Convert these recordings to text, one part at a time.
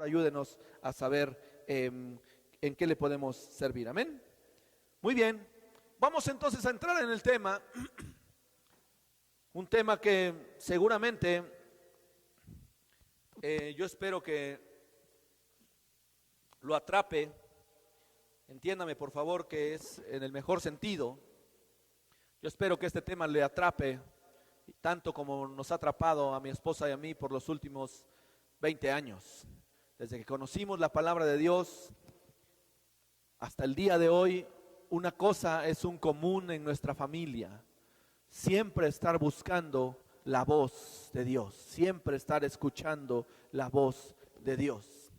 ayúdenos a saber en qué le podemos servir. Amén. Muy bien, vamos entonces a entrar en el tema, un tema que seguramente yo espero que lo atrape. Entiéndame por favor que es en el mejor sentido. Yo espero que este tema le atrape tanto como nos ha atrapado a mi esposa y a mí por los últimos 20 años. Desde que conocimos la palabra de Dios hasta el día de hoy, una cosa es un común en nuestra familia: siempre estar buscando la voz de Dios, siempre estar escuchando la voz de Dios.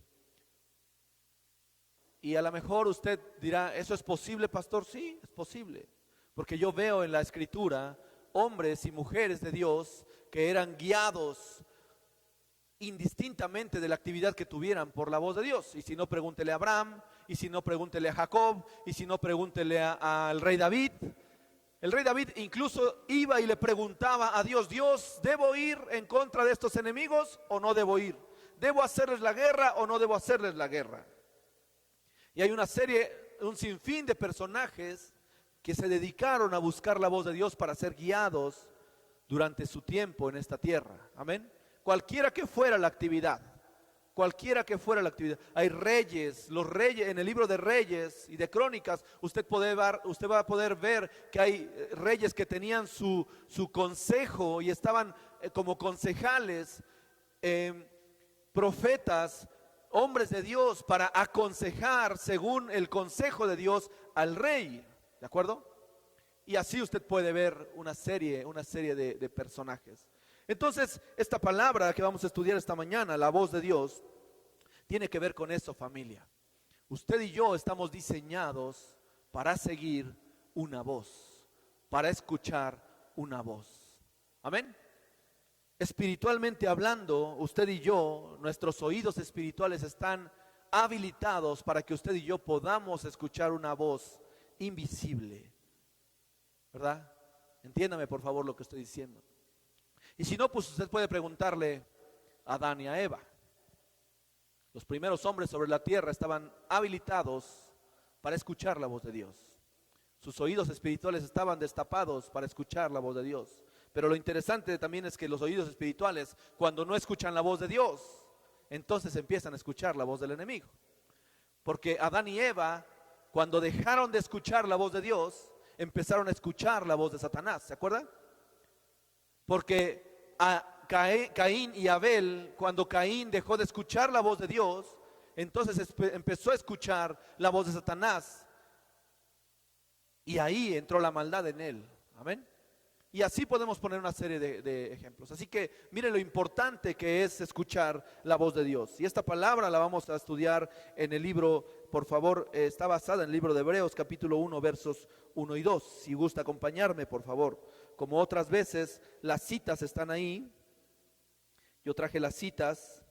Y a lo mejor usted dirá, ¿eso es posible, pastor? Sí, es posible, porque yo veo en la Escritura hombres y mujeres de Dios que eran guiados indistintamente de la actividad que tuvieran por la voz de Dios. Y si no, pregúntele a Abraham, y si no, pregúntele a Jacob, y si no, pregúntele al rey David. El rey David incluso iba y le preguntaba a Dios: Dios, ¿debo ir en contra de estos enemigos o no debo ir? ¿Debo hacerles la guerra o no debo hacerles la guerra? Y hay un sinfín de personajes que se dedicaron a buscar la voz de Dios para ser guiados durante su tiempo en esta tierra. Amén. Cualquiera que fuera la actividad, cualquiera que fuera la actividad. Hay reyes, los reyes, en el libro de Reyes y de Crónicas, usted va a poder ver que hay reyes que tenían su consejo y estaban como concejales, profetas, hombres de Dios, para aconsejar según el consejo de Dios al rey. ¿De acuerdo? Y así usted puede ver una serie de personajes. Entonces, esta palabra que vamos a estudiar esta mañana, la voz de Dios, tiene que ver con eso, familia. Usted y yo estamos diseñados para seguir una voz, para escuchar una voz. Amén. Espiritualmente hablando, usted y yo, nuestros oídos espirituales están habilitados para que usted y yo podamos escuchar una voz invisible, ¿verdad? Entiéndame por favor lo que estoy diciendo. Y si no, pues usted puede preguntarle a Adán y a Eva. Los primeros hombres sobre la tierra estaban habilitados para escuchar la voz de Dios. Sus oídos espirituales estaban destapados para escuchar la voz de Dios. Pero lo interesante también es que los oídos espirituales, cuando no escuchan la voz de Dios, entonces empiezan a escuchar la voz del enemigo. Porque Adán y Eva, cuando dejaron de escuchar la voz de Dios, empezaron a escuchar la voz de Satanás. ¿Se acuerdan? Porque a Caín y Abel, cuando Caín dejó de escuchar la voz de Dios, entonces empezó a escuchar la voz de Satanás. Y ahí entró la maldad en él. Amén. Y así podemos poner una serie de ejemplos. Así que miren lo importante que es escuchar la voz de Dios. Y esta palabra la vamos a estudiar en el libro, por favor, está basada en el libro de Hebreos, capítulo 1, versos 1 y 2. Si gusta acompañarme, por favor. Como otras veces, las citas están ahí. Yo traje las citas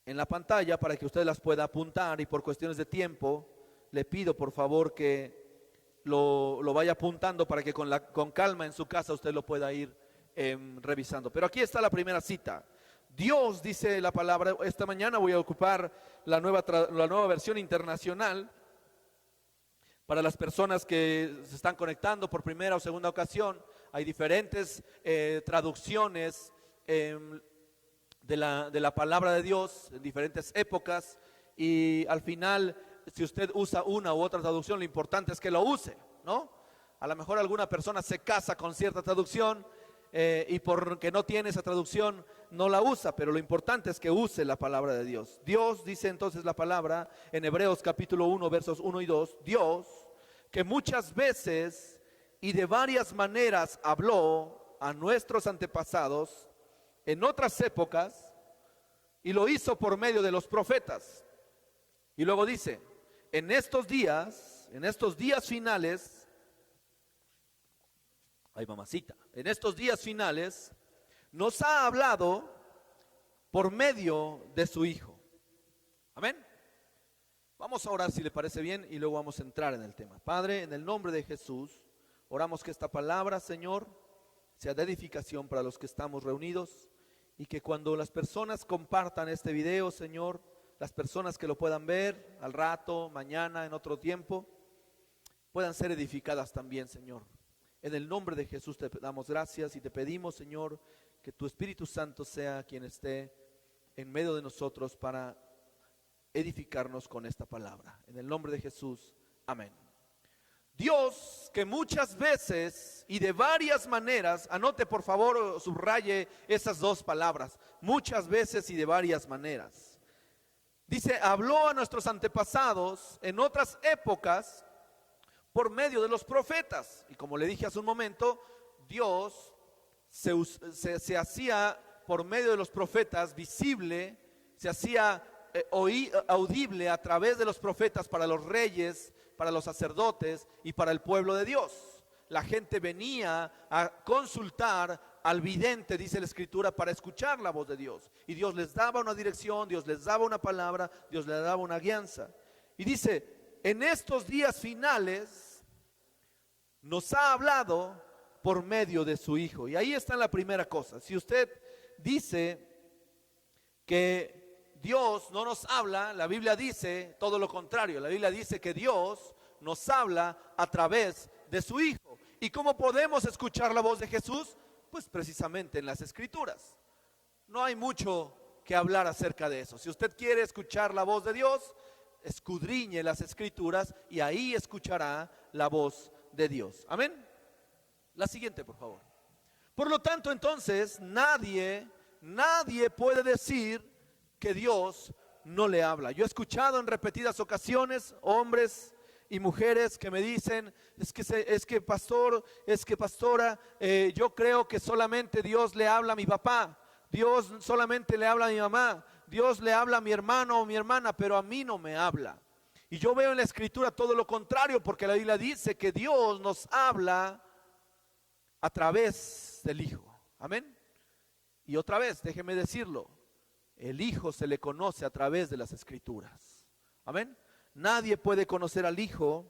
en la pantalla para que usted las pueda apuntar, y por cuestiones de tiempo le pido por favor que lo vaya apuntando para que con calma en su casa usted lo pueda ir revisando. Pero aquí está la primera cita. Dios, dice la palabra. Esta mañana voy a ocupar la nueva versión internacional. Para las personas que se están conectando por primera o segunda ocasión, hay diferentes traducciones de la palabra de Dios en diferentes épocas, y al final, si usted usa una u otra traducción, lo importante es que lo use, ¿no? A lo mejor alguna persona se casa con cierta traducción y porque no tiene esa traducción no la usa, pero lo importante es que use la palabra de Dios. Dios, dice entonces la palabra en Hebreos capítulo 1 versos 1 y 2, Dios, que muchas veces y de varias maneras habló a nuestros antepasados en otras épocas, y lo hizo por medio de los profetas. Y luego dice, en estos días finales, ay mamacita, en estos días finales nos ha hablado por medio de su Hijo. Amén. Vamos a orar si le parece bien y luego vamos a entrar en el tema. Padre, en el nombre de Jesús, oramos que esta palabra, Señor, sea de edificación para los que estamos reunidos, Y que cuando las personas compartan este video, Señor, las personas que lo puedan ver al rato, mañana, en otro tiempo, puedan ser edificadas también, Señor. En el nombre de Jesús te damos gracias y te pedimos, Señor, que tu Espíritu Santo sea quien esté en medio de nosotros para edificarnos con esta palabra. En el nombre de Jesús, amén. Dios, que muchas veces y de varias maneras, anote por favor, subraye esas dos palabras, muchas veces y de varias maneras. Dice, habló a nuestros antepasados en otras épocas por medio de los profetas. Y como le dije hace un momento, Dios se hacía por medio de los profetas visible, se hacía audible a través de los profetas para los reyes, para los sacerdotes y para el pueblo de Dios. La gente venía a consultar al vidente, dice la Escritura, para escuchar la voz de Dios. Y Dios les daba una dirección, Dios les daba una palabra, Dios les daba una guianza. Y dice, en estos días finales nos ha hablado por medio de su Hijo. Y ahí está la primera cosa. Si usted dice que Dios no nos habla, la Biblia dice todo lo contrario. La Biblia dice que Dios nos habla a través de su Hijo. ¿Y cómo podemos escuchar la voz de Jesús? Pues precisamente en las Escrituras. No hay mucho que hablar acerca de eso. Si usted quiere escuchar la voz de Dios, escudriñe las Escrituras y ahí escuchará la voz de Dios. Amén. La siguiente, por favor. Por lo tanto, entonces, nadie puede decir que Dios no le habla. Yo he escuchado en repetidas ocasiones hombres y mujeres que me dicen, es que pastor, es que pastora, yo creo que solamente Dios le habla a mi papá, Dios solamente le habla a mi mamá, Dios le habla a mi hermano o mi hermana, pero a mí no me habla. Y yo veo en la Escritura todo lo contrario, porque la Biblia dice que Dios nos habla a través del Hijo. Amén. Y otra vez, déjeme decirlo, el Hijo se le conoce a través de las Escrituras. Amén. Nadie puede conocer al Hijo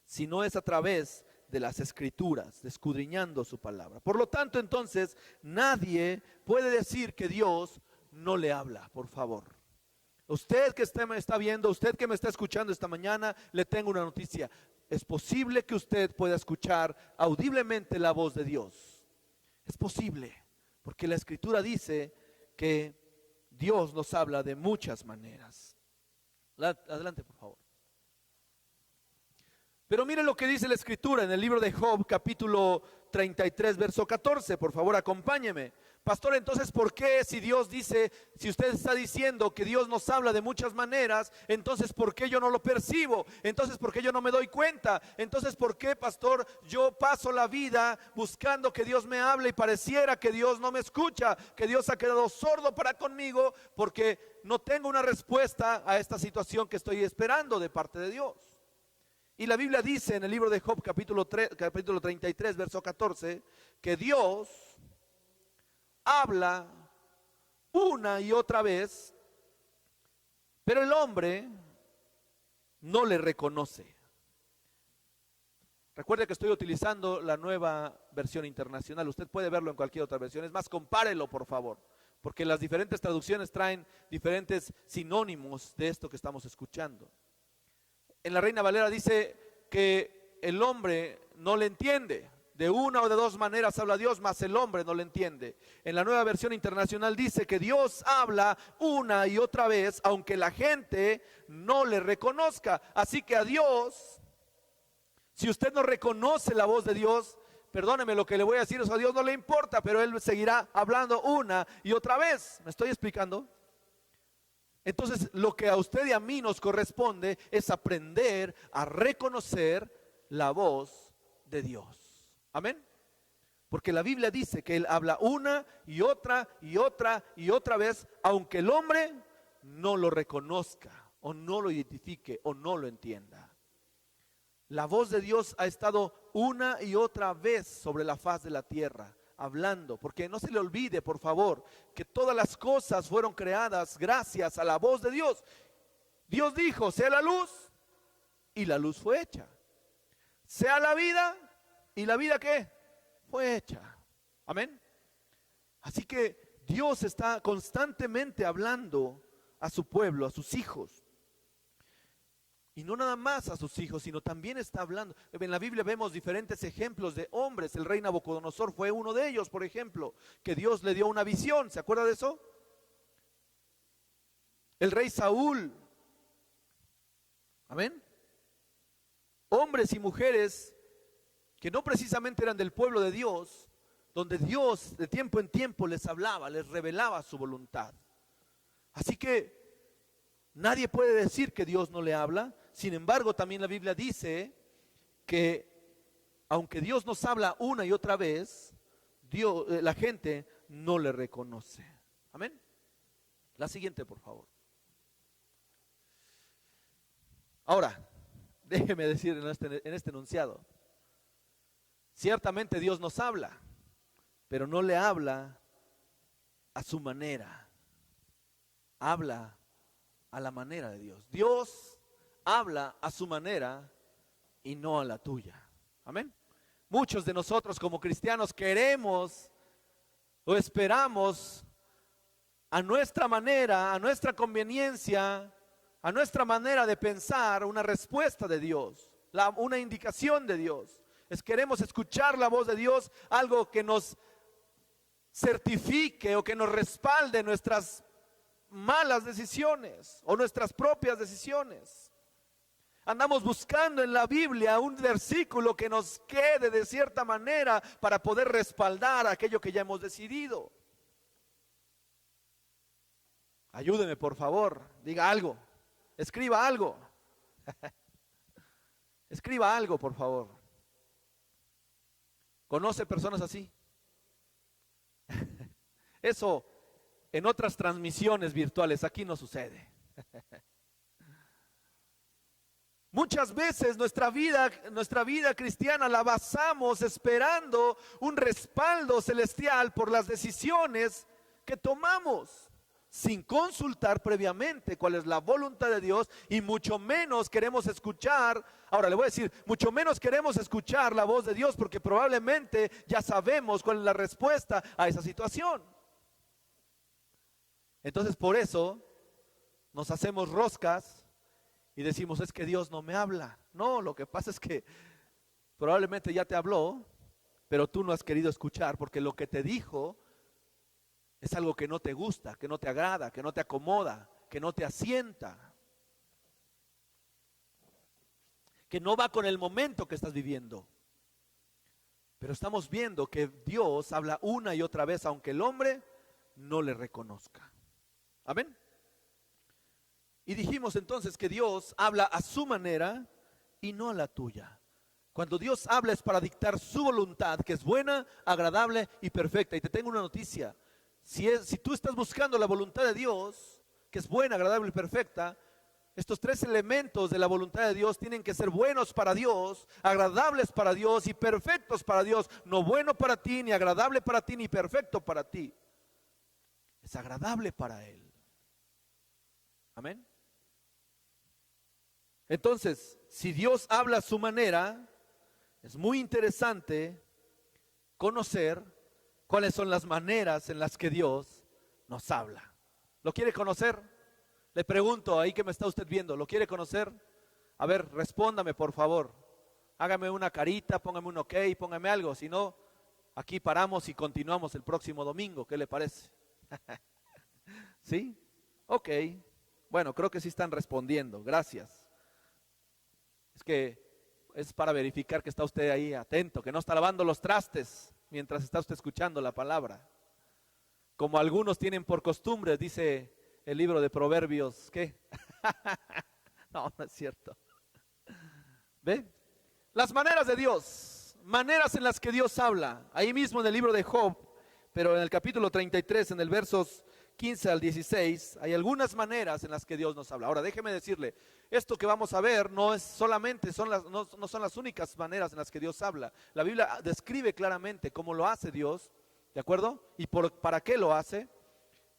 si no es a través de las Escrituras, escudriñando su palabra. Por lo tanto, entonces, nadie puede decir que Dios no le habla, por favor. Usted que me está viendo, usted que me está escuchando esta mañana, le tengo una noticia. Es posible que usted pueda escuchar audiblemente la voz de Dios. Es posible, porque la Escritura dice que Dios nos habla de muchas maneras. Adelante, por favor. Pero mire lo que dice la Escritura en el libro de Job, capítulo 33, verso 14. Por favor, acompáñeme. Pastor, entonces, ¿por qué si Dios dice, si usted está diciendo que Dios nos habla de muchas maneras, entonces ¿por qué yo no lo percibo? Entonces, ¿por qué yo no me doy cuenta? Entonces, ¿por qué, pastor, yo paso la vida buscando que Dios me hable y pareciera que Dios no me escucha, que Dios ha quedado sordo para conmigo, porque no tengo una respuesta a esta situación que estoy esperando de parte de Dios? Y la Biblia dice en el libro de Job, capítulo 33, verso 14, que Dios habla una y otra vez, pero el hombre no le reconoce. Recuerde que estoy utilizando la Nueva Versión Internacional. Usted puede verlo en cualquier otra versión. Es más, compárelo, por favor, porque las diferentes traducciones traen diferentes sinónimos de esto que estamos escuchando. En la Reina Valera dice que el hombre no le entiende. De una o de dos maneras habla Dios, mas el hombre no le entiende. En la Nueva Versión Internacional dice que Dios habla una y otra vez, aunque la gente no le reconozca. Así que a Dios, si usted no reconoce la voz de Dios, perdóneme lo que le voy a decir, eso a Dios no le importa, pero Él seguirá hablando una y otra vez. ¿Me estoy explicando? Entonces, lo que a usted y a mí nos corresponde es aprender a reconocer la voz de Dios. Amén. Porque la Biblia dice que Él habla una y otra y otra y otra vez, aunque el hombre no lo reconozca o no lo identifique o no lo entienda. La voz de Dios ha estado una y otra vez sobre la faz de la tierra, hablando, porque no se le olvide, por favor, que todas las cosas fueron creadas gracias a la voz de Dios. Dios dijo, sea la luz, y la luz fue hecha. Sea la vida, y la vida ¿qué? Fue hecha. Amén. Así que Dios está constantemente hablando a su pueblo, a sus hijos. Y no nada más a sus hijos, sino también está hablando. En la Biblia vemos diferentes ejemplos de hombres. El rey Nabucodonosor fue uno de ellos, por ejemplo, que Dios le dio una visión. ¿Se acuerda de eso? El rey Saúl. Amén. Hombres y mujeres que no precisamente eran del pueblo de Dios, donde Dios de tiempo en tiempo les hablaba, les revelaba su voluntad. Así que nadie puede decir que Dios no le habla. Sin embargo, también la Biblia dice que aunque Dios nos habla una y otra vez, la gente no le reconoce. Amén. La siguiente, por favor. Ahora, déjeme decir en este enunciado, ciertamente Dios nos habla, pero no le habla a su manera, habla a la manera de Dios. Dios habla a su manera y no a la tuya. Amén. Muchos de nosotros como cristianos queremos o esperamos a nuestra manera, a nuestra conveniencia, a nuestra manera de pensar, una respuesta de Dios, una indicación de Dios. Queremos escuchar la voz de Dios, algo que nos certifique o que nos respalde nuestras malas decisiones o nuestras propias decisiones. Andamos buscando en la Biblia un versículo que nos quede de cierta manera para poder respaldar aquello que ya hemos decidido. Ayúdeme, por favor, diga algo, escriba algo. Escriba algo, por favor. ¿Conoce personas así? Eso en otras transmisiones virtuales, aquí no sucede. Muchas veces nuestra vida cristiana la basamos esperando un respaldo celestial por las decisiones que tomamos, sin consultar previamente cuál es la voluntad de Dios, y mucho menos queremos escuchar. Ahora le voy a decir, mucho menos queremos escuchar la voz de Dios porque probablemente ya sabemos cuál es la respuesta a esa situación. Entonces por eso nos hacemos roscas y decimos, es que Dios no me habla. No, lo que pasa es que probablemente ya te habló, pero tú no has querido escuchar porque lo que te dijo es algo que no te gusta, que no te agrada, que no te acomoda, que no te asienta, que no va con el momento que estás viviendo. Pero estamos viendo que Dios habla una y otra vez, aunque el hombre no le reconozca. Amén. Y dijimos entonces que Dios habla a su manera y no a la tuya. Cuando Dios habla es para dictar su voluntad, que es buena, agradable y perfecta. Y te tengo una noticia. Si tú estás buscando la voluntad de Dios, que es buena, agradable y perfecta, estos tres elementos de la voluntad de Dios tienen que ser buenos para Dios, agradables para Dios y perfectos para Dios. No bueno para ti, ni agradable para ti, ni perfecto para ti. Es agradable para Él. Amén. Entonces, si Dios habla a su manera, es muy interesante conocer cuáles son las maneras en las que Dios nos habla. ¿Lo quiere conocer? Le pregunto ahí que me está usted viendo, ¿lo quiere conocer? A ver, respóndame por favor. Hágame una carita, póngame un ok, póngame algo. Si no, aquí paramos y continuamos el próximo domingo. ¿Qué le parece? ¿Sí? Ok. Bueno, creo que sí están respondiendo. Gracias. Es que es para verificar que está usted ahí atento, que no está lavando los trastes mientras está usted escuchando la palabra. Como algunos tienen por costumbre, dice el libro de Proverbios, ¿qué? No, no es cierto. ¿Ve? Las maneras de Dios, maneras en las que Dios habla. Ahí mismo en el libro de Job, pero en el capítulo 33, en el versos 15 al 16, hay algunas maneras en las que Dios nos habla. Ahora déjeme decirle, esto que vamos a ver no es solamente, no son las únicas maneras en las que Dios habla. La Biblia describe claramente cómo lo hace Dios, ¿de acuerdo? Y para qué lo hace.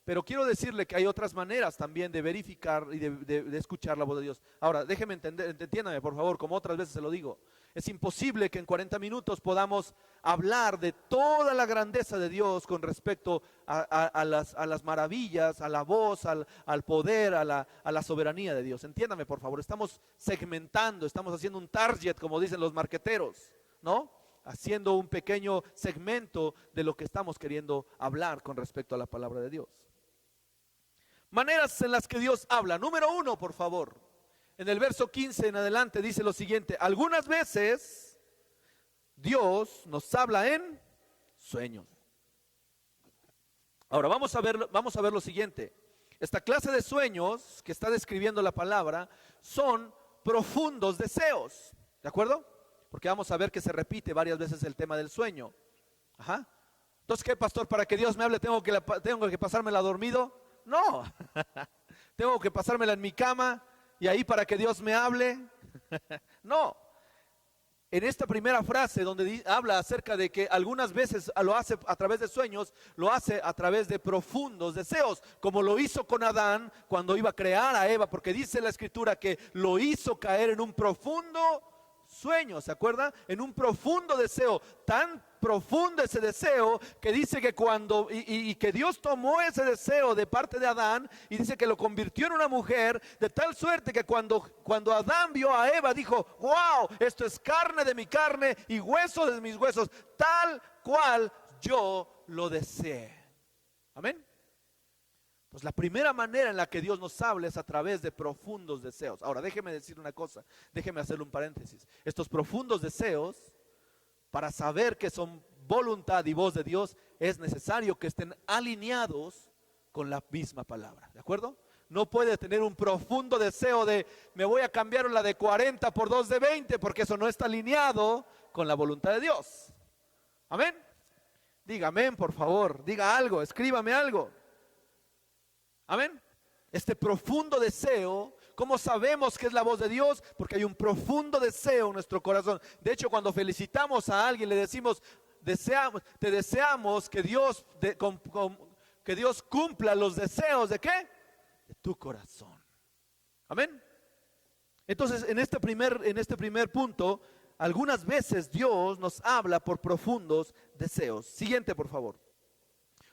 Pero quiero decirle que hay otras maneras también de verificar y de escuchar la voz de Dios. Ahora déjeme entiéndame por favor, como otras veces se lo digo. Es imposible que en 40 minutos podamos hablar de toda la grandeza de Dios con respecto a las maravillas, a la voz, al poder, a la soberanía de Dios. Entiéndame, por favor, estamos segmentando, estamos haciendo un target, como dicen los marqueteros, ¿no? Haciendo un pequeño segmento de lo que estamos queriendo hablar con respecto a la palabra de Dios. Maneras en las que Dios habla. Número 1, por favor. En el verso 15 en adelante dice lo siguiente: algunas veces Dios nos habla en sueños. Ahora vamos a ver lo siguiente. Esta clase de sueños que está describiendo la palabra son profundos deseos, ¿de acuerdo? Porque vamos a ver que se repite varias veces el tema del sueño. Ajá. Entonces, ¿qué, pastor? Para que Dios me hable, ¿tengo que pasármela dormido? No. ¿Tengo que pasármela en mi cama y ahí para que Dios me hable? No. En esta primera frase donde habla acerca de que algunas veces lo hace a través de sueños, lo hace a través de profundos deseos, como lo hizo con Adán cuando iba a crear a Eva, porque dice la Escritura que lo hizo caer en un profundo sueño, ¿se acuerdan? En un profundo deseo, tan profundo ese deseo que dice que cuando, y que Dios tomó ese deseo de parte de Adán y dice que lo convirtió en una mujer, de tal suerte que cuando Adán vio a Eva dijo: wow, esto es carne de mi carne y hueso de mis huesos, tal cual yo lo deseé. Amén. Pues la primera manera en la que Dios nos habla es a través de profundos deseos. Ahora déjeme decir una cosa, déjeme hacerle un paréntesis. Estos profundos deseos, para saber que son voluntad y voz de Dios, es necesario que estén alineados con la misma palabra, ¿de acuerdo? No puede tener un profundo deseo de me voy a cambiar la de 40 por 2 de 20, porque eso no está alineado con la voluntad de Dios. Amén. Diga amén, por favor, diga algo, escríbame algo. Amén. Este profundo deseo, ¿cómo sabemos que es la voz de Dios? Porque hay un profundo deseo en nuestro corazón. De hecho, cuando felicitamos a alguien, le decimos: te deseamos que Dios, que Dios cumpla los deseos ¿de qué? De tu corazón. Amén. Entonces, en este primer punto, algunas veces Dios nos habla por profundos deseos. Siguiente, por favor.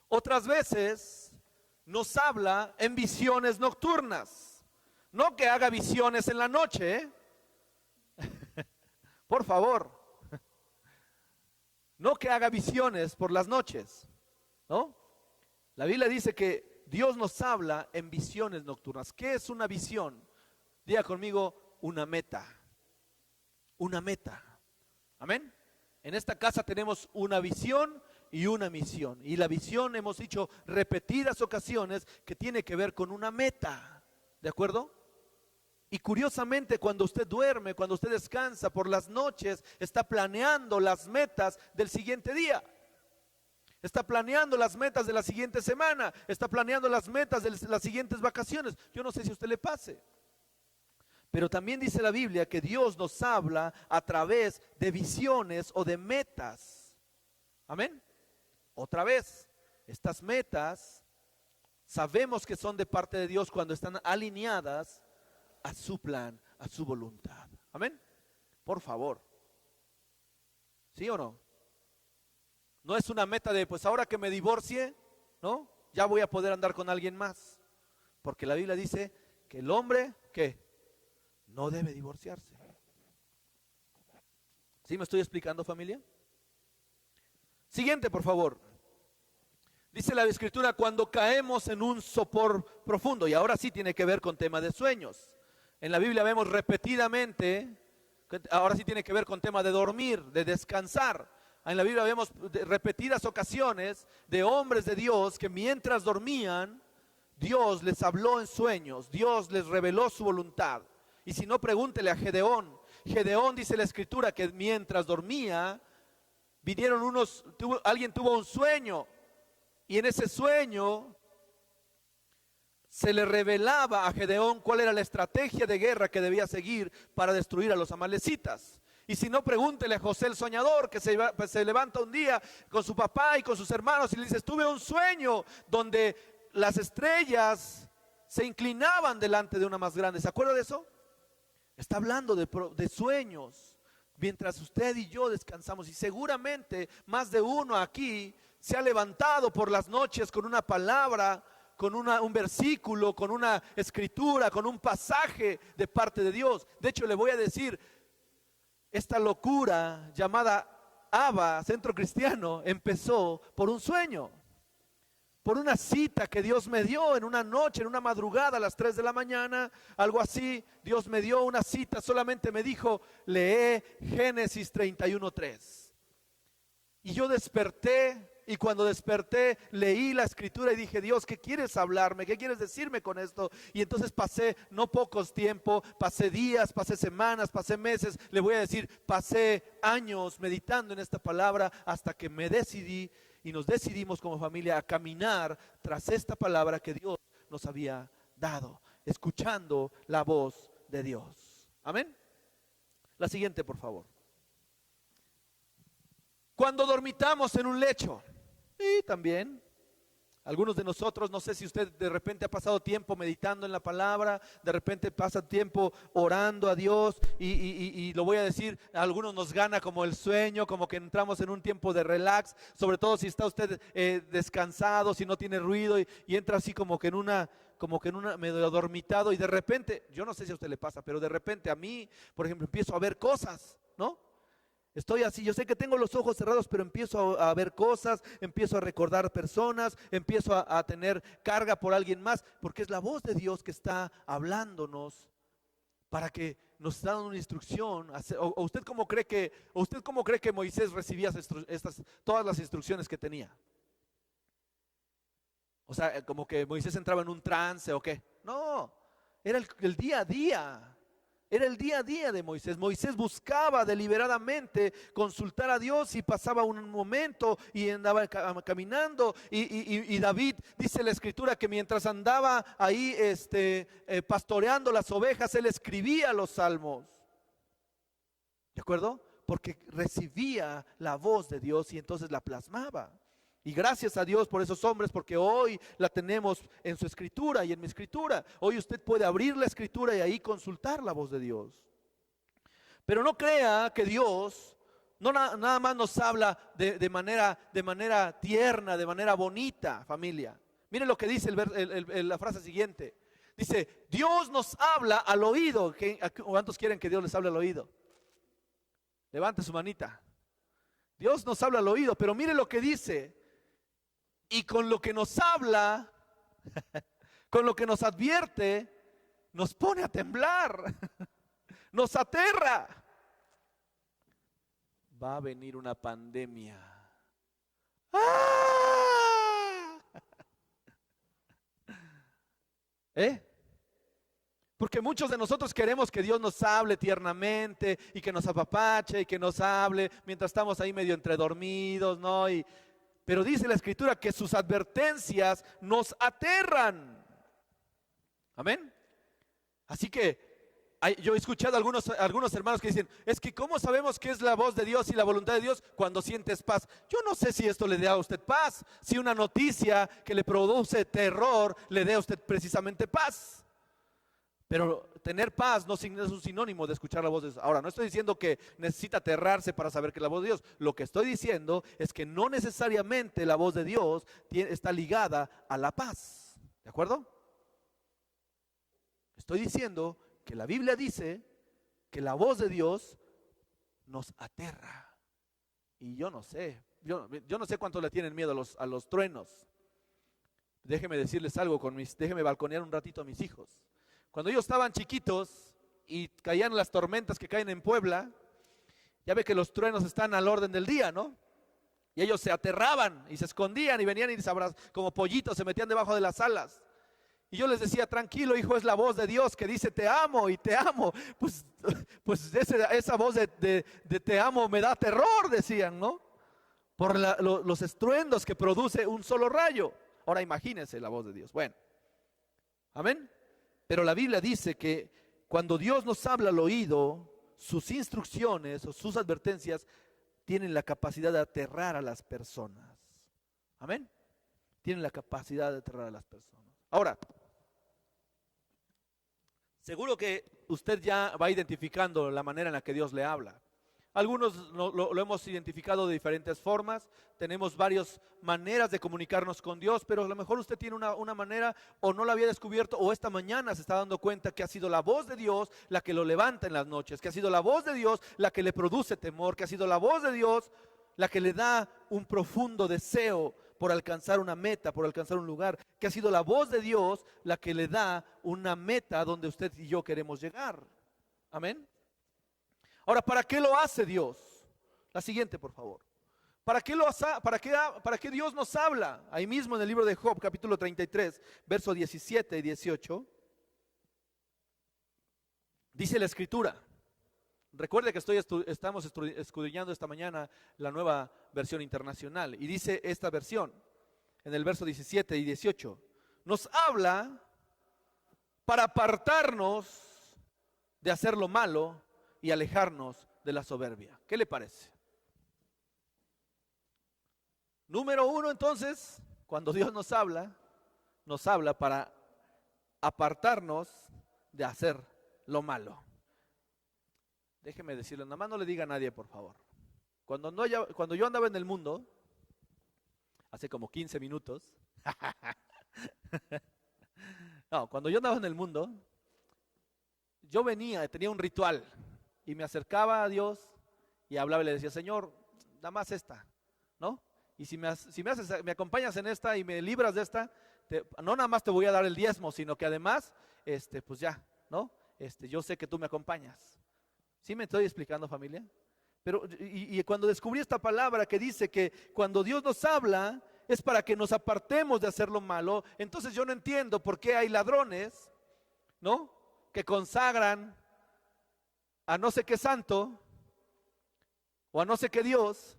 Otras veces nos habla en visiones nocturnas. No que haga visiones en la noche, ¿eh? Por favor. No que haga visiones por las noches, ¿no? La Biblia dice que Dios nos habla en visiones nocturnas. ¿Qué es una visión? Diga conmigo: una meta. Una meta. Amén. En esta casa tenemos una visión y una misión. Y la visión, hemos dicho repetidas ocasiones, que tiene que ver con una meta, ¿de acuerdo? Y curiosamente, cuando usted duerme, cuando usted descansa por las noches, está planeando las metas del siguiente día. Está planeando las metas de la siguiente semana. Está planeando las metas de las siguientes vacaciones. Yo no sé si a usted le pase. Pero también dice la Biblia que Dios nos habla a través de visiones o de metas. Amén. Otra vez, estas metas sabemos que son de parte de Dios cuando están alineadas a su plan, a su voluntad. Amén. Por favor. ¿Sí o no? No es una meta de pues ahora que me divorcie, ¿no? Ya voy a poder andar con alguien más. Porque la Biblia dice que el hombre, ¿qué? No debe divorciarse. ¿Sí me estoy explicando, familia? Siguiente, por favor. Dice la Escritura: cuando caemos en un sopor profundo. Y ahora sí tiene que ver con tema de sueños. En la Biblia vemos repetidamente, ahora sí tiene que ver con tema de dormir, de descansar. En la Biblia vemos repetidas ocasiones de hombres de Dios que mientras dormían, Dios les habló en sueños, Dios les reveló su voluntad. Y si no, pregúntele a Gedeón. Gedeón, dice la Escritura, que mientras dormía, alguien tuvo un sueño, y en ese sueño se le revelaba a Gedeón cuál era la estrategia de guerra que debía seguir para destruir a los amalecitas. Y si no, pregúntele a José el soñador, que se levanta un día con su papá y con sus hermanos y le dice: tuve un sueño donde las estrellas se inclinaban delante de una más grande. ¿Se acuerda de eso? Está hablando de sueños, mientras usted y yo descansamos. Y seguramente más de uno aquí se ha levantado por las noches con una palabra, con un versículo, con una escritura, con un pasaje de parte de Dios. De hecho, le voy a decir, esta locura llamada ABA, Centro Cristiano, empezó por un sueño, por una cita que Dios me dio en una noche, en una madrugada a las 3 de la mañana, algo así. Dios me dio una cita, solamente me dijo, lee Génesis 31:3. Y yo desperté, y cuando desperté leí la escritura y dije, Dios, ¿qué quieres hablarme? ¿Qué quieres decirme con esto? Y entonces pasé no pocos tiempos, pasé días, pasé semanas, pasé meses, le voy a decir, pasé años meditando en esta palabra hasta que me decidí y nos decidimos como familia a caminar tras esta palabra que Dios nos había dado, escuchando la voz de Dios. Amén. La siguiente, por favor. Cuando dormitamos en un lecho, y también algunos de nosotros, no sé si usted de repente ha pasado tiempo meditando en la palabra, de repente pasa tiempo orando a Dios y lo voy a decir, a algunos nos gana como el sueño, como que entramos en un tiempo de relax, sobre todo si está usted descansado, si no tiene ruido y entra así como que en una medio dormitado y de repente, yo no sé si a usted le pasa, pero de repente a mí, por ejemplo, empiezo a ver cosas, ¿no? Estoy así, yo sé que tengo los ojos cerrados, pero empiezo a ver cosas, empiezo a recordar personas, empiezo a tener carga por alguien más, porque es la voz de Dios que está hablándonos para que nos está dando una instrucción. ¿O usted cómo cree que Moisés recibía todas las instrucciones que tenía? O sea, como que Moisés entraba en un trance o qué. No, era el día a día. Era el día a día de Moisés. Moisés buscaba deliberadamente consultar a Dios y pasaba un momento y andaba caminando. Y David, dice la escritura, que mientras andaba ahí pastoreando las ovejas, él escribía los salmos. ¿De acuerdo? Porque recibía la voz de Dios y entonces la plasmaba. Y gracias a Dios por esos hombres, porque hoy la tenemos en su escritura y en mi escritura. Hoy usted puede abrir la escritura y ahí consultar la voz de Dios. Pero no crea que Dios no nada más nos habla de manera tierna, de manera bonita, familia. Miren lo que dice la frase siguiente. Dice, Dios nos habla al oído. ¿Cuántos quieren que Dios les hable al oído? Levante su manita. Dios nos habla al oído, pero mire lo que dice. Y con lo que nos habla, con lo que nos advierte, nos pone a temblar, nos aterra. Va a venir una pandemia. ¡Ah! Porque muchos de nosotros queremos que Dios nos hable tiernamente y que nos apapache y que nos hable mientras estamos ahí medio entredormidos, ¿no? Pero dice la escritura que sus advertencias nos aterran. Amén. Así que yo he escuchado a algunos hermanos que dicen, es que ¿cómo sabemos qué es la voz de Dios y la voluntad de Dios cuando sientes paz? Yo no sé si esto le dé a usted paz, si una noticia que le produce terror le dé a usted precisamente paz. Pero tener paz no es un sinónimo de escuchar la voz de Dios. Ahora, no estoy diciendo que necesita aterrarse para saber que es la voz de Dios. Lo que estoy diciendo es que no necesariamente la voz de Dios está ligada a la paz. ¿De acuerdo? Estoy diciendo que la Biblia dice que la voz de Dios nos aterra. Y yo no sé, yo no sé cuánto le tienen miedo a los truenos. Déjeme decirles algo, déjeme balconear un ratito a mis hijos. Cuando ellos estaban chiquitos y caían las tormentas que caen en Puebla, ya ve que los truenos están al orden del día, ¿no? Y ellos se aterraban y se escondían y venían y como pollitos se metían debajo de las alas. Y yo les decía, tranquilo hijo, es la voz de Dios que dice te amo y te amo. Pues esa voz de te amo me da terror, decían, ¿no? Por los estruendos que produce un solo rayo. Ahora imagínense la voz de Dios. Bueno, amén. Pero la Biblia dice que cuando Dios nos habla al oído, sus instrucciones o sus advertencias tienen la capacidad de aterrar a las personas. Amén. Tienen la capacidad de aterrar a las personas. Ahora, seguro que usted ya va identificando la manera en la que Dios le habla. Algunos lo hemos identificado de diferentes formas, tenemos varias maneras de comunicarnos con Dios, pero a lo mejor usted tiene una manera o no la había descubierto o esta mañana se está dando cuenta que ha sido la voz de Dios la que lo levanta en las noches, que ha sido la voz de Dios la que le produce temor, que ha sido la voz de Dios la que le da un profundo deseo por alcanzar una meta, por alcanzar un lugar, que ha sido la voz de Dios la que le da una meta donde usted y yo queremos llegar. Amén. Ahora, ¿para qué lo hace Dios? La siguiente, por favor. ¿Para qué Dios nos habla? Ahí mismo en el libro de Job, capítulo 33, versos 17 y 18, dice la Escritura. Recuerde que estamos escudriñando esta mañana la nueva versión internacional. Y dice esta versión, en el verso 17 y 18, nos habla para apartarnos de hacer lo malo y alejarnos de la soberbia. ¿Qué le parece? Número uno, entonces, cuando Dios nos habla para apartarnos de hacer lo malo. Déjeme decirlo, nada más no le diga a nadie, por favor. Cuando yo andaba en el mundo, hace como 15 minutos, no, cuando yo andaba en el mundo, yo tenía un ritual y me acercaba a Dios y hablaba y le decía, Señor, nada más esta, ¿no? Y si me acompañas en esta y me libras de esta, no nada más te voy a dar el diezmo, sino que además, pues ya, ¿no? Yo sé que tú me acompañas. ¿Sí me estoy explicando, familia? Pero y cuando descubrí esta palabra que dice que cuando Dios nos habla es para que nos apartemos de hacer lo malo, entonces yo no entiendo por qué hay ladrones, ¿no? Que consagran a no sé qué santo o a no sé qué Dios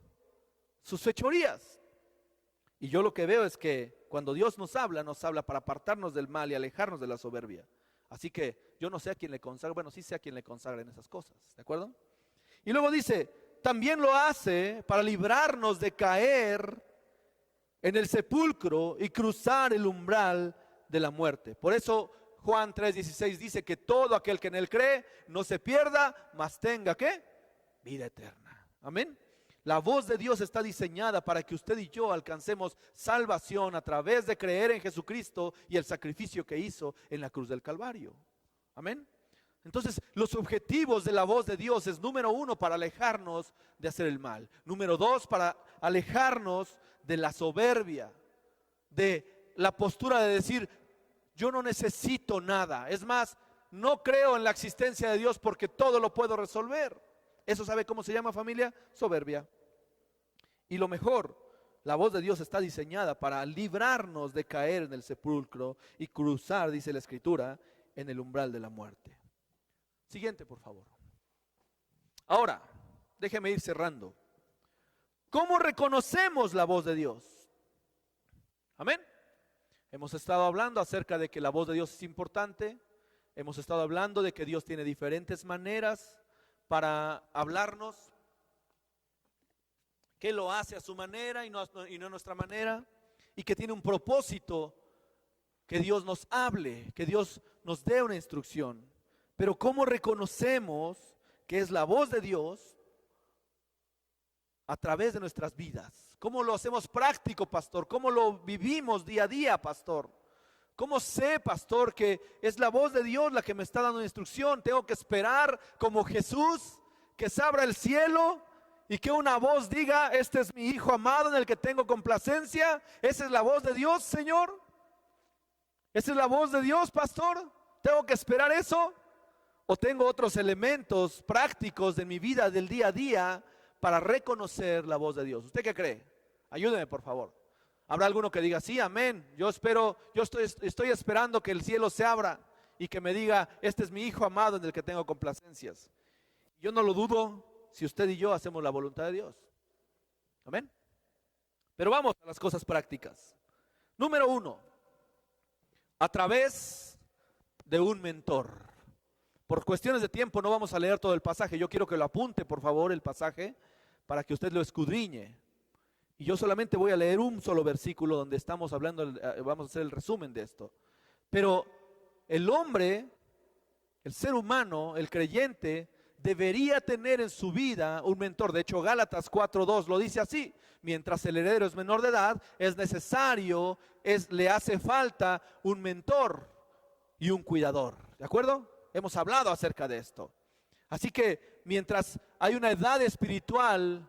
sus fechorías. Y yo lo que veo es que cuando Dios nos habla para apartarnos del mal y alejarnos de la soberbia. Así que yo no sé a quién le consagra, bueno, sí sé a quién le consagran esas cosas, ¿de acuerdo? Y luego dice, también lo hace para librarnos de caer en el sepulcro y cruzar el umbral de la muerte. Por eso Juan 3:16 dice que todo aquel que en él cree no se pierda, mas tenga, ¿qué? Vida eterna. Amén. La voz de Dios está diseñada para que usted y yo alcancemos salvación a través de creer en Jesucristo y el sacrificio que hizo en la cruz del Calvario. Amén. Entonces, los objetivos de la voz de Dios es, número uno, para alejarnos de hacer el mal. Número dos, para alejarnos de la soberbia, de la postura de decir, yo no necesito nada. Es más, no creo en la existencia de Dios porque todo lo puedo resolver. ¿Eso sabe cómo se llama, familia? Soberbia. Y lo mejor, la voz de Dios está diseñada para librarnos de caer en el sepulcro y cruzar, dice la Escritura, en el umbral de la muerte. Siguiente, por favor. Ahora, déjeme ir cerrando. ¿Cómo reconocemos la voz de Dios? Amén. Hemos estado hablando acerca de que la voz de Dios es importante. Hemos estado hablando de que Dios tiene diferentes maneras para hablarnos, que lo hace a su manera y no a nuestra manera, y que tiene un propósito, que Dios nos hable, que Dios nos dé una instrucción. Pero ¿cómo reconocemos que es la voz de Dios? A través de nuestras vidas. ¿Cómo lo hacemos práctico, pastor? ¿Cómo lo vivimos día a día, pastor? ¿Cómo sé, pastor, que es la voz de Dios la que me está dando una instrucción? Tengo que esperar como Jesús, que se abra el cielo y que una voz diga, este es mi Hijo amado en el que tengo complacencia. ¿Esa es la voz de Dios, Señor? ¿Esa es la voz de Dios, pastor? ¿Tengo que esperar eso? ¿O tengo otros elementos prácticos de mi vida del día a día para reconocer la voz de Dios? ¿Usted qué cree? Ayúdeme, por favor. ¿Habrá alguno que diga, sí, amén? Yo estoy esperando que el cielo se abra y que me diga, este es mi Hijo amado en el que tengo complacencias. Yo no lo dudo si usted y yo hacemos la voluntad de Dios. Amén. Pero vamos a las cosas prácticas. Número uno, a través de un mentor. Por cuestiones de tiempo no vamos a leer todo el pasaje. Yo quiero que lo apunte, por favor, el pasaje, para que usted lo escudriñe. Y yo solamente voy a leer un solo versículo donde estamos hablando, vamos a hacer el resumen de esto. Pero el hombre, el ser humano, el creyente, debería tener en su vida un mentor. De hecho, Gálatas 4:2 lo dice así: mientras el heredero es menor de edad, es necesario, le hace falta un mentor y un cuidador. ¿De acuerdo? Hemos hablado acerca de esto. Así que mientras hay una edad espiritual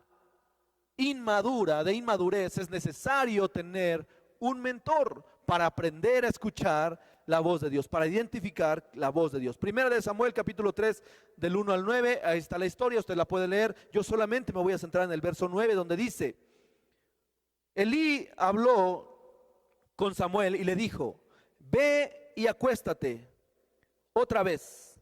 inmadura, de inmadurez, es necesario tener un mentor para aprender a escuchar la voz de Dios, para identificar la voz de Dios. Primera de Samuel, capítulo 3, del 1 al 9, ahí está la historia, usted la puede leer. Yo solamente me voy a centrar en el verso 9, donde dice: Elí habló con Samuel y le dijo: ve y acuéstate otra vez.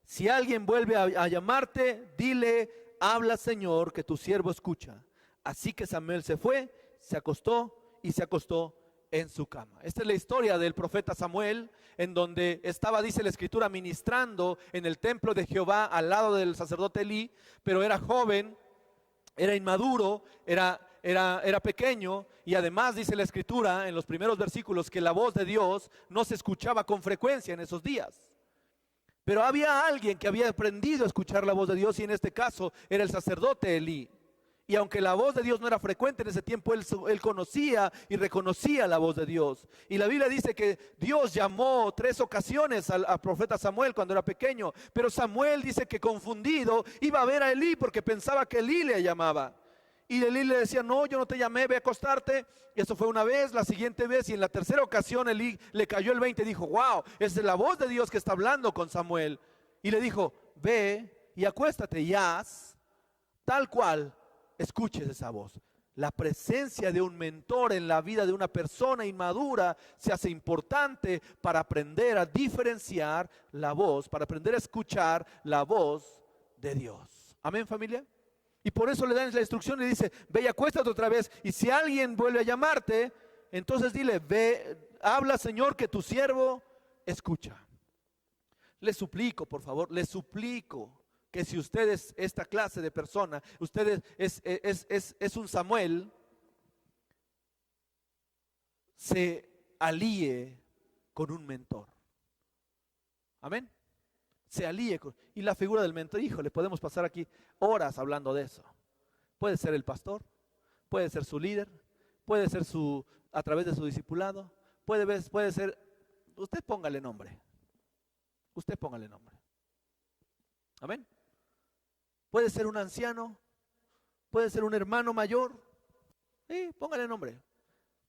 Si alguien vuelve a llamarte, dile: habla, Señor, que tu siervo escucha. Así que Samuel se fue, se acostó y se acostó en su cama. Esta es la historia del profeta Samuel, en donde estaba, dice la escritura, ministrando en el templo de Jehová al lado del sacerdote Elí, pero era joven, era inmaduro, era pequeño, y además dice la escritura en los primeros versículos que la voz de Dios no se escuchaba con frecuencia en esos días. Pero había alguien que había aprendido a escuchar la voz de Dios, y en este caso era el sacerdote Elí. Y aunque la voz de Dios no era frecuente en ese tiempo, él conocía y reconocía la voz de Dios. Y la Biblia dice que Dios llamó 3 ocasiones al profeta Samuel cuando era pequeño. Pero Samuel dice que confundido iba a ver a Elí porque pensaba que Elí le llamaba. Y Elí le decía: no, yo no te llamé, ve a acostarte. Y eso fue una vez, la siguiente vez, y en la tercera ocasión Elí le cayó el 20 y dijo: wow, es la voz de Dios que está hablando con Samuel. Y le dijo: ve y acuéstate y haz tal cual escuches esa voz. La presencia de un mentor en la vida de una persona inmadura se hace importante para aprender a diferenciar la voz, para aprender a escuchar la voz de Dios. Amén, familia. Y por eso le dan la instrucción y dice: ve y acuéstate otra vez, y si alguien vuelve a llamarte, entonces dile: ve, habla, Señor, que tu siervo escucha. Le suplico, por favor, le suplico que si usted es esta clase de persona, usted es un Samuel, se alíe con un mentor. Amén. Se alíe con, y la figura del mentor, híjole, podemos pasar aquí horas hablando de eso. Puede ser el pastor, puede ser su líder, puede ser a través de su discipulado, puede ser, usted póngale nombre. Usted póngale nombre. Amén. Puede ser un anciano, puede ser un hermano mayor, póngale nombre.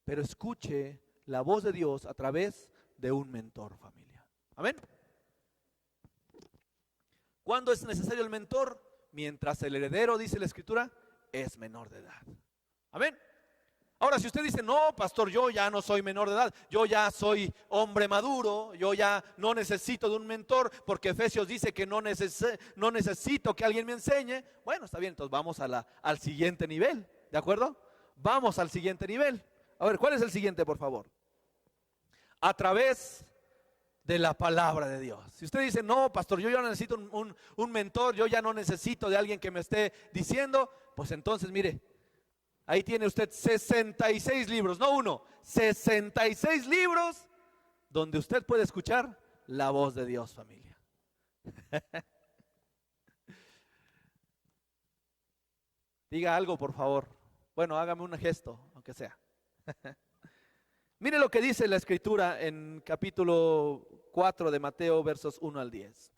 Pero escuche la voz de Dios a través de un mentor, familia. Amén. ¿Cuándo es necesario el mentor? Mientras el heredero, dice la escritura, es menor de edad. Amén. Ahora, si usted dice: no, pastor, yo ya no soy menor de edad, yo ya soy hombre maduro, yo ya no necesito de un mentor, porque Efesios dice que no necesito que alguien me enseñe. Bueno, está bien, entonces vamos al siguiente nivel, ¿de acuerdo? Vamos al siguiente nivel. A ver, ¿cuál es el siguiente, por favor? A través de la palabra de Dios. Si usted dice: no, pastor, yo ya no necesito un mentor, yo ya no necesito de alguien que me esté diciendo, pues entonces mire, ahí tiene usted 66 libros, no uno, 66 libros donde usted puede escuchar la voz de Dios, familia. Diga algo, por favor. Bueno, hágame un gesto, aunque sea. Mire lo que dice la escritura en capítulo 4 de Mateo, versos 1 al 10.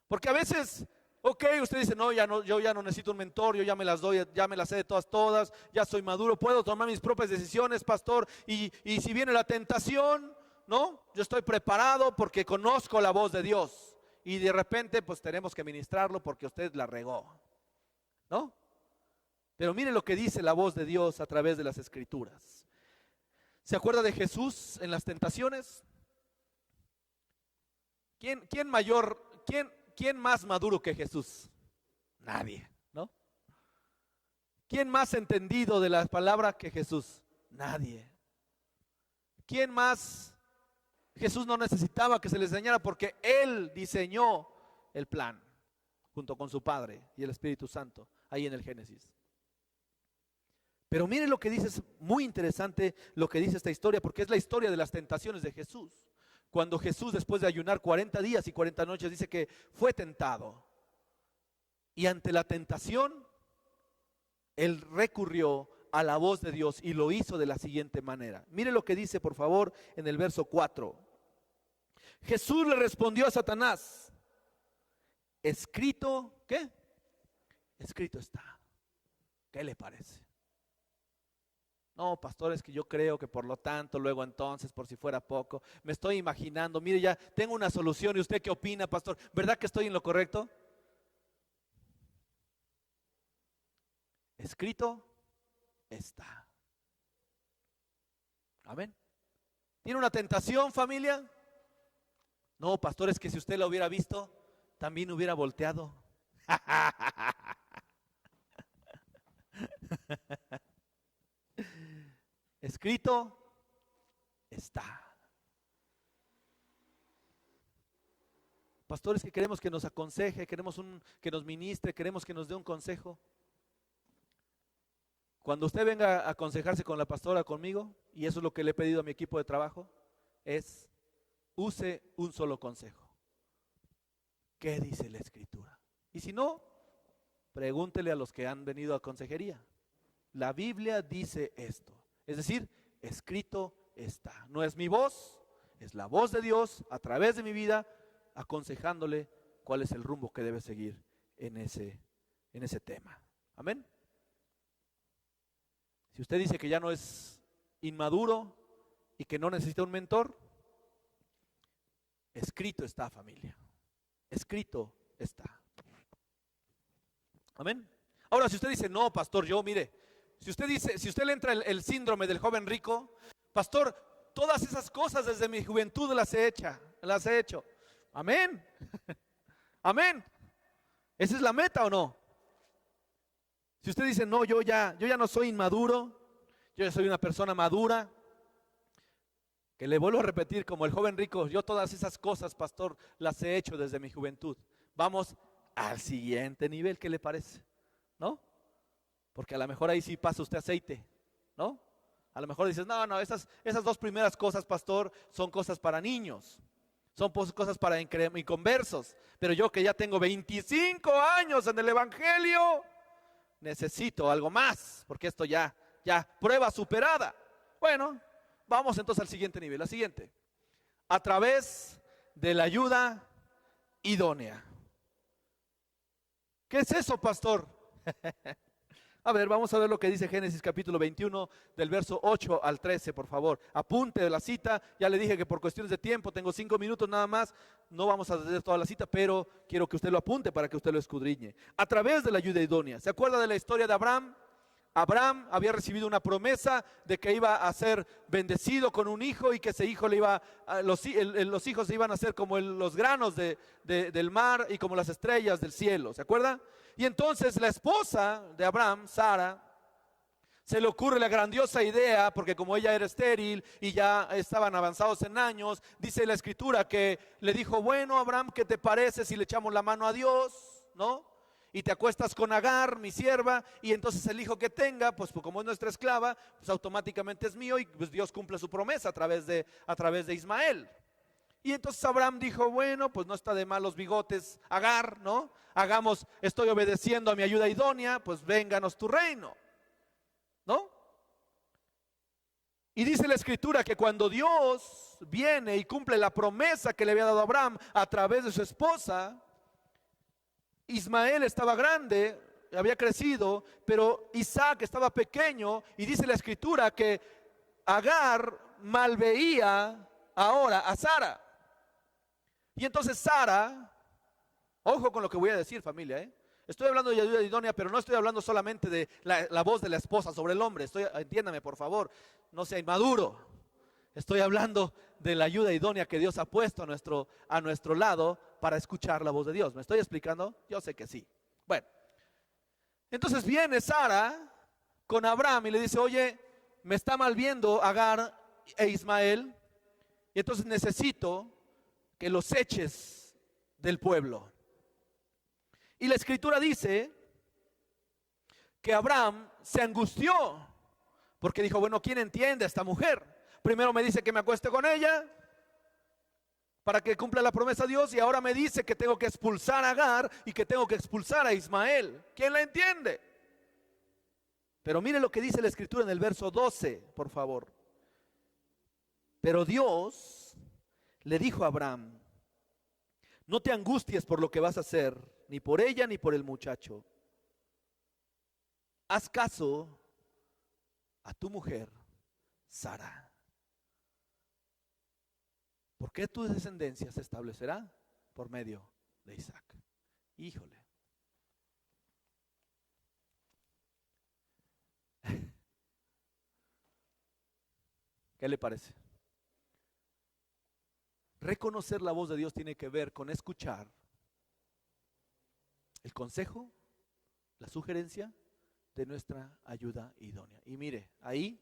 Porque a veces, usted dice: no, yo ya no necesito un mentor, yo ya me las doy, ya me las sé de todas, ya soy maduro, puedo tomar mis propias decisiones, pastor, y si viene la tentación, no, yo estoy preparado porque conozco la voz de Dios, y de repente pues tenemos que ministrarlo porque usted la regó, ¿no? Pero mire lo que dice la voz de Dios a través de las escrituras. ¿Se acuerda de Jesús en las tentaciones? ¿Quién más maduro que Jesús? Nadie, ¿no? ¿Quién más entendido de la palabra que Jesús? Nadie. ¿Quién más? Jesús no necesitaba que se le enseñara porque Él diseñó el plan junto con su Padre y el Espíritu Santo, ahí en el Génesis. Pero mire lo que dice, es muy interesante lo que dice esta historia, porque es la historia de las tentaciones de Jesús. Cuando Jesús, después de ayunar 40 días y 40 noches, dice que fue tentado. Y ante la tentación, él recurrió a la voz de Dios y lo hizo de la siguiente manera. Mire lo que dice, por favor, en el verso 4. Jesús le respondió a Satanás: escrito, ¿qué? Escrito está. ¿Qué le parece? No, pastor, es que yo creo que por lo tanto, luego entonces, por si fuera poco, me estoy imaginando, mire, ya tengo una solución. ¿Y usted qué opina, pastor? ¿Verdad que estoy en lo correcto? Escrito está. Amén. ¿Tiene una tentación, familia? No, pastor, es que si usted la hubiera visto, también hubiera volteado. Escrito está. Pastores, que queremos que nos aconseje, queremos que nos ministre, queremos que nos dé un consejo. Cuando usted venga a aconsejarse con la pastora, conmigo, y eso es lo que le he pedido a mi equipo de trabajo, es: use un solo consejo. ¿Qué dice la Escritura? Y si no, pregúntele a los que han venido a consejería. La Biblia dice esto. Es decir, escrito está. No es mi voz, es la voz de Dios a través de mi vida, aconsejándole cuál es el rumbo que debe seguir en ese tema. Amén. Si usted dice que ya no es inmaduro y que no necesita un mentor, escrito está, familia. Escrito está. Amén. Ahora, si usted dice: no, pastor, yo, mire, si usted le entra el síndrome del joven rico, pastor, todas esas cosas desde mi juventud las he hecho. Amén. Amén. ¿Esa es la meta o no? Si usted dice: no, yo ya no soy inmaduro, yo ya soy una persona madura, que le vuelvo a repetir como el joven rico, yo todas esas cosas, pastor, las he hecho desde mi juventud. Vamos al siguiente nivel, ¿qué le parece? ¿No? Porque a lo mejor ahí sí pasa usted aceite, ¿no? A lo mejor dices: no, esas dos primeras cosas, pastor, son cosas para niños, son cosas para inconversos, pero yo que ya tengo 25 años en el evangelio, necesito algo más, porque esto ya prueba superada. Bueno, vamos entonces al siguiente nivel, la siguiente: a través de la ayuda idónea. ¿Qué es eso, pastor? A ver, vamos a ver lo que dice Génesis capítulo 21 del verso 8 al 13, por favor. Apunte de la cita. Ya le dije que por cuestiones de tiempo tengo 5 minutos nada más. No vamos a hacer toda la cita, pero quiero que usted lo apunte para que usted lo escudriñe. A través de la ayuda idónea. ¿Se acuerda de la historia de Abraham? Abraham había recibido una promesa de que iba a ser bendecido con un hijo y que ese hijo los hijos se iban a ser como los granos del mar y como las estrellas del cielo. ¿Se acuerda? Y entonces la esposa de Abraham, Sara, se le ocurre la grandiosa idea, porque como ella era estéril y ya estaban avanzados en años, dice la Escritura que le dijo: bueno, Abraham, ¿qué te parece si le echamos la mano a Dios? ¿No? Y te acuestas con Agar, mi sierva, y entonces el hijo que tenga, pues como es nuestra esclava, pues automáticamente es mío, y pues Dios cumple su promesa a través de Ismael. Y entonces Abraham dijo: bueno, pues no está de mal los bigotes, Agar, ¿no? Estoy obedeciendo a mi ayuda idónea, pues vénganos tu reino, ¿no? Y dice la Escritura que cuando Dios viene y cumple la promesa que le había dado a Abraham a través de su esposa, Ismael estaba grande, había crecido, pero Isaac estaba pequeño, y dice la Escritura que Agar malveía ahora a Sara. Y entonces Sara, ojo con lo que voy a decir, familia, estoy hablando de ayuda idónea, pero no estoy hablando solamente de la voz de la esposa sobre el hombre. Entiéndame, por favor, no sea inmaduro. Estoy hablando de la ayuda idónea que Dios ha puesto a nuestro lado para escuchar la voz de Dios. ¿Me estoy explicando? Yo sé que sí. Bueno, entonces viene Sara con Abraham y le dice: oye, me está mal viendo Agar e Ismael, y entonces necesito que los eches del pueblo. Y la Escritura dice que Abraham se angustió, porque dijo: bueno, ¿quién entiende a esta mujer? Primero me dice que me acueste con ella para que cumpla la promesa de Dios, y ahora me dice que tengo que expulsar a Agar y que tengo que expulsar a Ismael. ¿Quién la entiende? Pero mire lo que dice la escritura en el verso 12, por favor. Pero Dios le dijo a Abraham: no te angusties por lo que vas a hacer, ni por ella ni por el muchacho. Haz caso a tu mujer, Sara, porque tu descendencia se establecerá por medio de Isaac. Híjole. ¿Qué le parece? Reconocer la voz de Dios tiene que ver con escuchar el consejo, la sugerencia de nuestra ayuda idónea. Y mire, ahí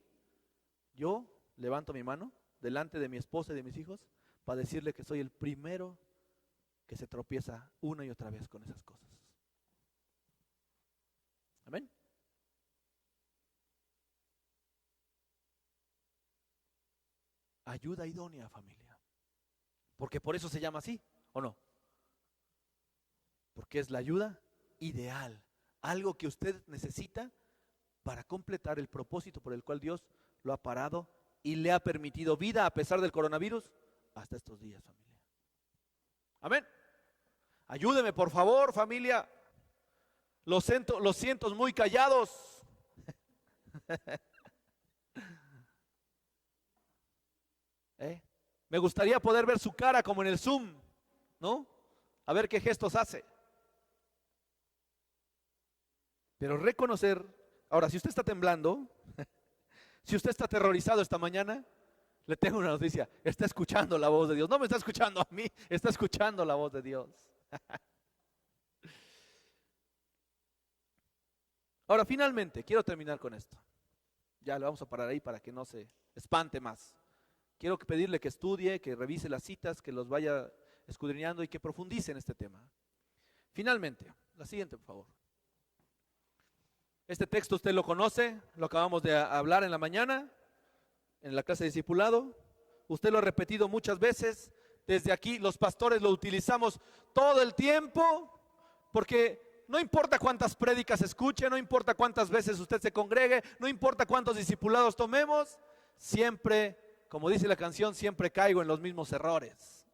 yo levanto mi mano delante de mi esposa y de mis hijos para decirle que soy el primero que se tropieza una y otra vez con esas cosas. Amén. Ayuda idónea, familia. Porque por eso se llama así, ¿o no? Porque es la ayuda ideal, algo que usted necesita para completar el propósito por el cual Dios lo ha parado y le ha permitido vida a pesar del coronavirus hasta estos días, familia. Amén. Ayúdeme, por favor, familia. Los siento muy callados. Me gustaría poder ver su cara como en el Zoom, ¿no? A ver qué gestos hace. Pero reconocer, ahora, si usted está temblando, si usted está aterrorizado esta mañana, le tengo una noticia: está escuchando la voz de Dios. No me está escuchando a mí, está escuchando la voz de Dios. Ahora, finalmente, quiero terminar con esto. Ya le vamos a parar ahí para que no se espante más. Quiero pedirle que estudie, que revise las citas, que los vaya escudriñando y que profundice en este tema. Finalmente, la siguiente, por favor. Este texto usted lo conoce, lo acabamos de hablar en la mañana, en la clase de discipulado. Usted lo ha repetido muchas veces. Desde aquí los pastores lo utilizamos todo el tiempo, porque no importa cuántas prédicas escuche, no importa cuántas veces usted se congregue, no importa cuántos discipulados tomemos, siempre, como dice la canción, siempre caigo en los mismos errores.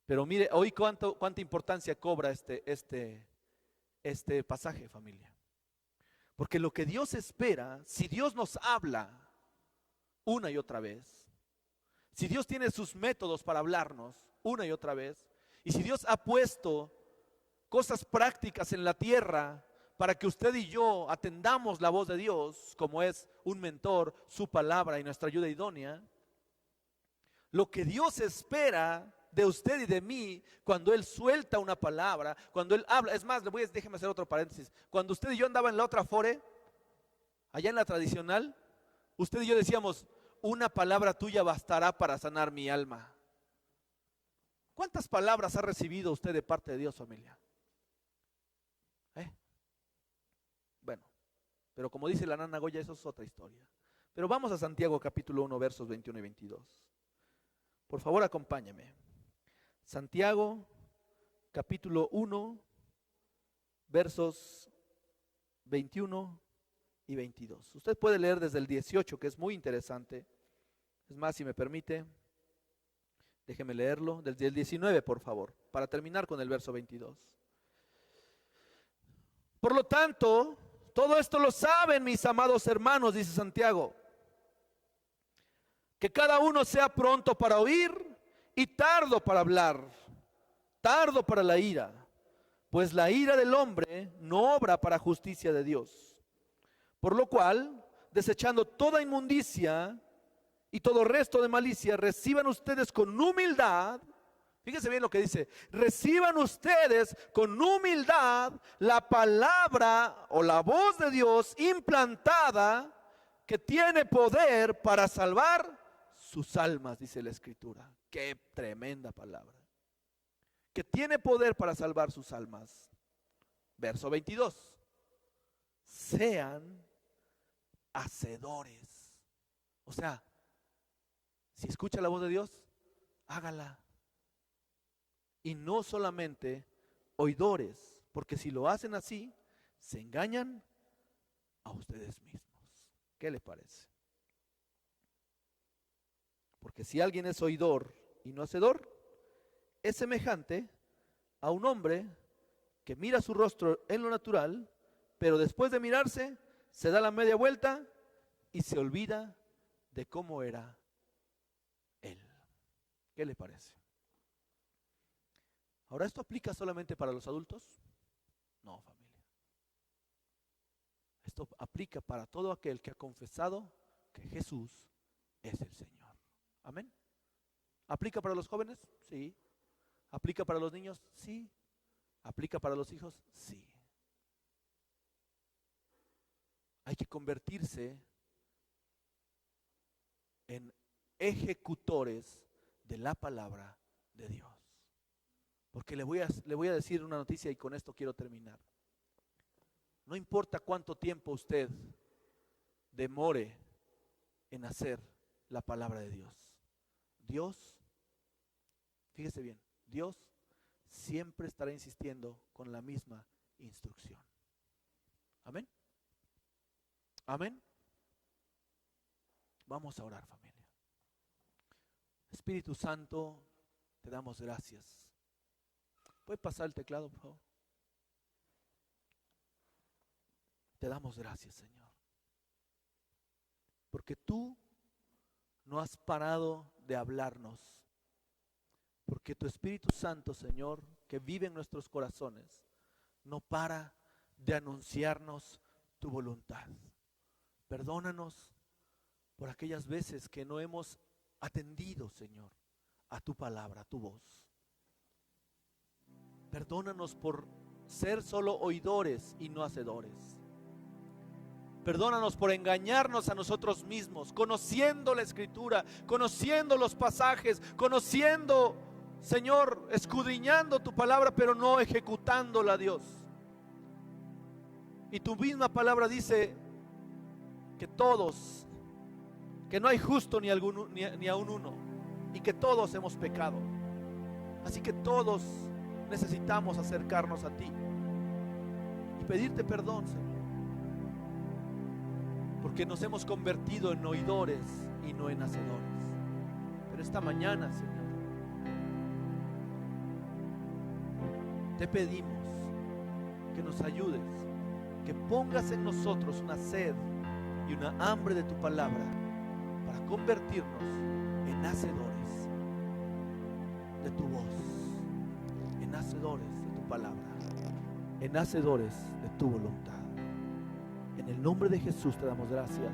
Pero mire, hoy cuánta importancia cobra este pasaje, familia. Porque lo que Dios espera, si Dios nos habla una y otra vez, si Dios tiene sus métodos para hablarnos una y otra vez, y si Dios ha puesto cosas prácticas en la tierra para que usted y yo atendamos la voz de Dios, como es un mentor, su palabra y nuestra ayuda idónea, lo que Dios espera de usted y de mí cuando Él suelta una palabra, cuando Él habla, es más, déjeme hacer otro paréntesis, cuando usted y yo andaba en la otra fore, allá en la tradicional, usted y yo decíamos: una palabra tuya bastará para sanar mi alma. ¿Cuántas palabras ha recibido usted de parte de Dios, familia? Bueno, pero como dice la nana Goya, eso es otra historia. Pero vamos a Santiago capítulo 1, versos 21 y 22. Por favor, acompáñeme. Santiago capítulo 1, versos 21 y 22. Usted puede leer desde el 18, que es muy interesante. Es más, si me permite, déjeme leerlo desde el 19, por favor, para terminar con el verso 22. Por lo tanto, todo esto lo saben mis amados hermanos, dice Santiago, que cada uno sea pronto para oír y tardo para hablar, tardo para la ira, pues la ira del hombre no obra para justicia de Dios. Por lo cual, desechando toda inmundicia y todo resto de malicia, reciban ustedes con humildad. Fíjense bien lo que dice: reciban ustedes con humildad la palabra o la voz de Dios implantada, que tiene poder para salvar sus almas, dice la Escritura. Qué tremenda palabra. Que tiene poder para salvar sus almas. Verso 22. Sean hacedores. O sea, Si escucha la voz de Dios, hágala. Y no solamente oidores, porque si lo hacen así, se engañan a ustedes mismos. ¿Qué le parece? Porque si alguien es oidor y no hacedor, es semejante a un hombre que mira su rostro en lo natural, pero después de mirarse, se da la media vuelta y se olvida de cómo era él. ¿Qué le parece? Ahora, ¿esto aplica solamente para los adultos? No, familia. Esto aplica para todo aquel que ha confesado que Jesús es el Señor. Amén. ¿Aplica para los jóvenes? Sí. ¿Aplica para los niños? Sí. ¿Aplica para los hijos? Sí. Hay que convertirse en ejecutores de la palabra de Dios. Porque le voy a decir una noticia y con esto quiero terminar. No importa cuánto tiempo usted demore en hacer la palabra de Dios. Dios, fíjese bien, Dios siempre estará insistiendo con la misma instrucción. Amén. Amén. Vamos a orar, familia. Espíritu Santo, te damos gracias. ¿Puede pasar el teclado, por favor? Te damos gracias, Señor. Porque tú no has parado de hablarnos. Porque tu Espíritu Santo, Señor, que vive en nuestros corazones, no para de anunciarnos tu voluntad. Perdónanos por aquellas veces que no hemos atendido, Señor, a tu palabra, a tu voz. Perdónanos por ser solo oidores y no hacedores. Perdónanos por engañarnos a nosotros mismos, conociendo la Escritura, conociendo los pasajes, conociendo, Señor, escudriñando tu palabra, pero no ejecutándola, Dios. Y tu misma palabra dice que todos, que no hay justo ni aun uno, y que todos hemos pecado. Así que todos necesitamos acercarnos a ti y pedirte perdón, Señor, porque nos hemos convertido en oidores y no en hacedores. Pero esta mañana, Señor, te pedimos que nos ayudes, que pongas en nosotros una sed y una hambre de tu palabra para convertirnos en hacedores de tu voz, en hacedores de tu palabra, en hacedores de tu voluntad. En el nombre de Jesús te damos gracias.